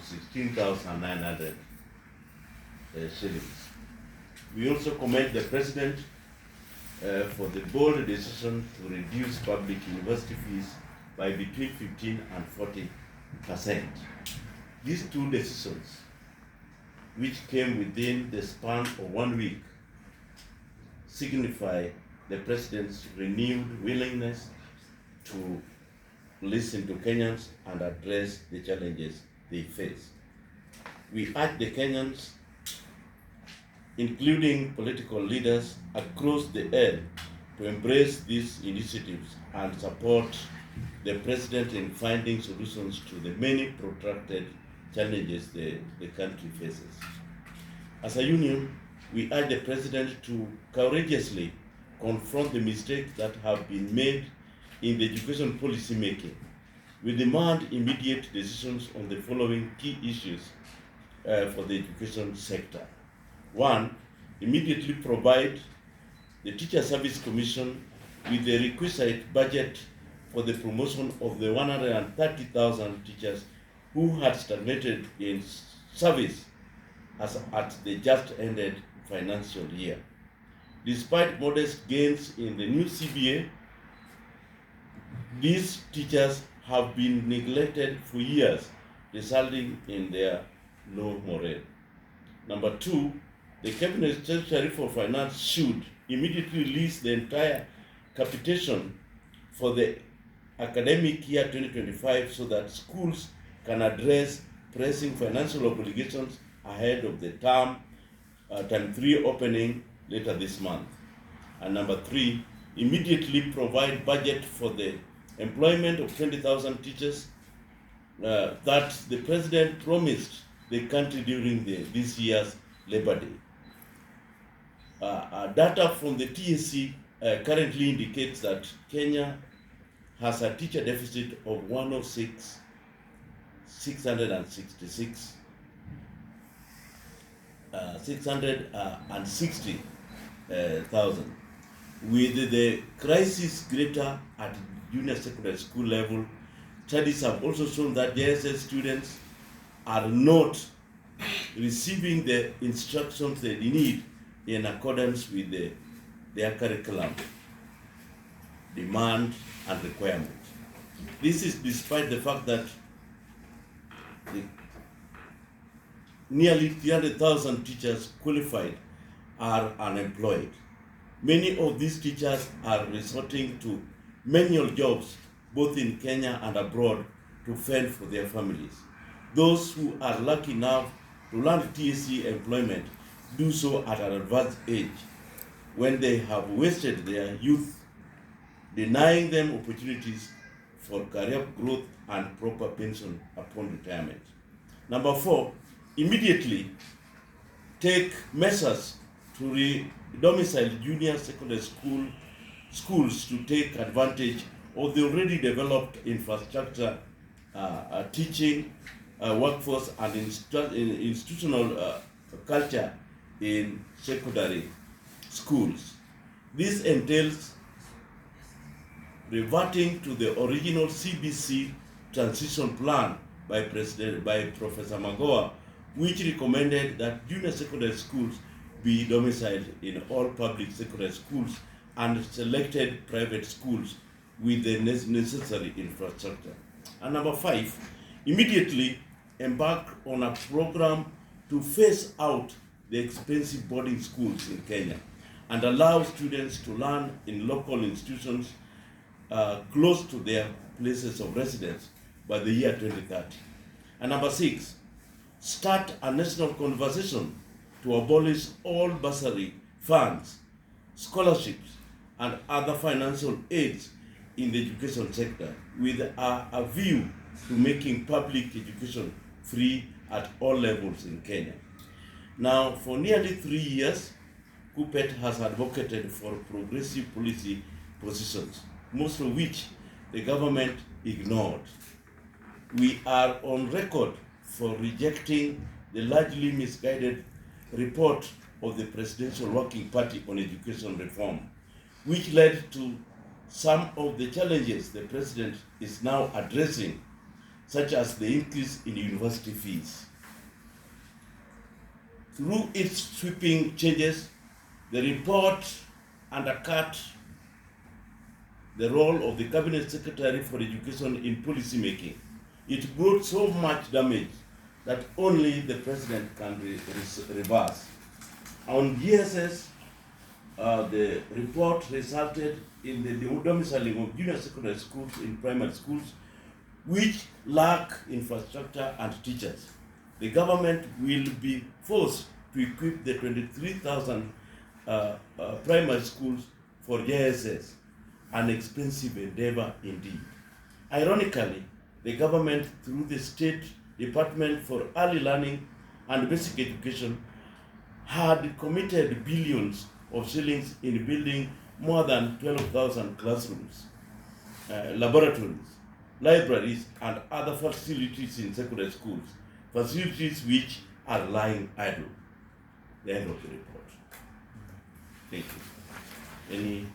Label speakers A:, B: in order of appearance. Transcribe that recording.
A: 16,900 shillings. We also commend the President for the bold decision to reduce public university fees by between 15 and 40%. These two decisions, which came within the span of 1 week, signify the President's renewed willingness to listen to Kenyans and address the challenges they face. We urge the Kenyans, including political leaders across the earth, to embrace these initiatives and support the President in finding solutions to the many protracted challenges the country faces. As a union, we urge the President to courageously confront the mistakes that have been made in the education policy making. We demand immediate decisions on the following key issues for the education sector. 1, immediately provide the Teacher Service Commission with the requisite budget for the promotion of the 130,000 teachers who had stagnated in service as at the just ended financial year. Despite modest gains in the new CBA, these teachers have been neglected for years, resulting in their low morale. Number 2, the Cabinet Secretary for Finance should immediately release the entire capitation for the academic year 2025 so that schools can address pressing financial obligations ahead of the term 3 opening later this month. And number 3, immediately provide budget for the employment of 20,000 teachers that the President promised the country during this year's Labor Day. Data from the TSC currently indicates that Kenya has a teacher deficit of 660,000. With the crisis greater at junior secondary school level, studies have also shown that JSS students are not receiving the instructions they need in accordance with their curriculum, demand, and requirements. This is despite the fact that nearly 300,000 teachers qualified are unemployed. Many of these teachers are resorting to manual jobs both in Kenya and abroad to fend for their families. Those who are lucky enough to land TSC employment do so at an advanced age when they have wasted their youth, denying them opportunities for career growth and proper pension upon retirement. Number 4, immediately take measures to re-domicile junior secondary schools to take advantage of the already developed infrastructure, teaching, workforce, and institutional culture in secondary schools. This entails reverting to the original CBC transition plan by Professor Magoa, which recommended that junior secondary schools be domiciled in all public secondary schools and selected private schools with the necessary infrastructure. And number 5, immediately embark on a program to phase out the expensive boarding schools in Kenya and allow students to learn in local institutions close to their places of residence by the year 2030. And number 6, start a national conversation to abolish all bursary funds, scholarships, and other financial aids in the education sector with a view to making public education free at all levels in Kenya. Now, for nearly 3 years, KUPPET has advocated for progressive policy positions, most of which the government ignored. We are on record for rejecting the largely misguided report of the Presidential Working Party on Education Reform, which led to some of the challenges the President is now addressing, such as the increase in university fees. Through its sweeping changes, the report undercut the role of the Cabinet Secretary for Education in policy making. It brought so much damage that only the President can reverse. On GSS, the report resulted in the domiciling of junior secondary schools in primary schools which lack infrastructure and teachers. The government will be forced to equip the 23,000 primary schools for JSS, an expensive endeavor indeed. Ironically, the government, through the State Department for Early Learning and Basic Education, had committed billions of shillings in building more than 12,000 classrooms, laboratories, libraries, and other facilities in secondary schools, facilities which are lying idle. The end of the report. Thank you. Any